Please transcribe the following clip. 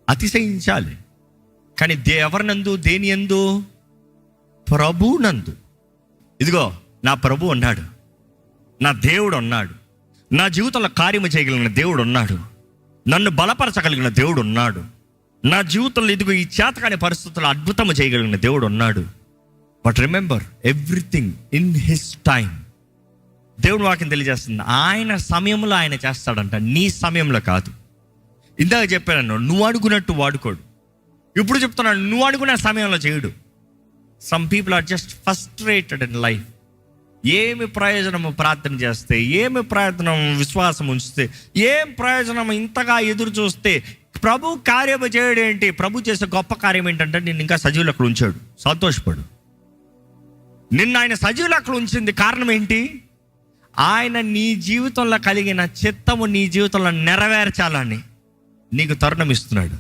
అతిశయించాలి. కానీ ఎవరినందు, దేని యందు? ప్రభునందు. ఇదిగో నా ప్రభు ఉన్నాడు, నా దేవుడు ఉన్నాడు, నా జీవితంలో కార్యము చేయగలిగిన దేవుడు ఉన్నాడు, నన్ను బలపరచగలిగిన దేవుడు ఉన్నాడు, నా జీవితంలో ఇదిగో ఈ చేతకాని పరిస్థితుల్లో అద్భుతము చేయగలిగిన దేవుడు ఉన్నాడు. But remember everything in his time. దేవుడు వాక్యం తెలియజేస్తుంది, ఆయన సమయంలో ఆయన చేస్తాడంట, నీ సమయంలో కాదు. ఇందాక చెప్పాను, నువ్వు అడుగునట్టు వాడుకోడు. ఇప్పుడు చెప్తున్నాను, నువ్వు అడుగునే సమయంలో చేయడు. Some people are just frustrated in life. ఏమి ప్రయోజనము ప్రార్థన చేస్తే, ఏమి ప్రయోజనం విశ్వాసం ఉంచితే, ఏం ప్రయోజనం ఇంతగా ఎదురు చూస్తే, ప్రభు కార్యము చేయడం ఏంటి? ప్రభు చేసే గొప్ప కార్యం ఏంటంటే నిన్ను ఇంకా సజీవులు అక్కడ ఉంచాడు. సంతోషపడు. నిన్ను ఆయన సజీవులు అక్కడ ఉంచింది కారణం ఏంటి? ఆయన నీ జీవితంలో కలిగిన చిత్తము నీ జీవితంలో నెరవేర్చాలని నీకు తరుణం ఇస్తున్నాడు.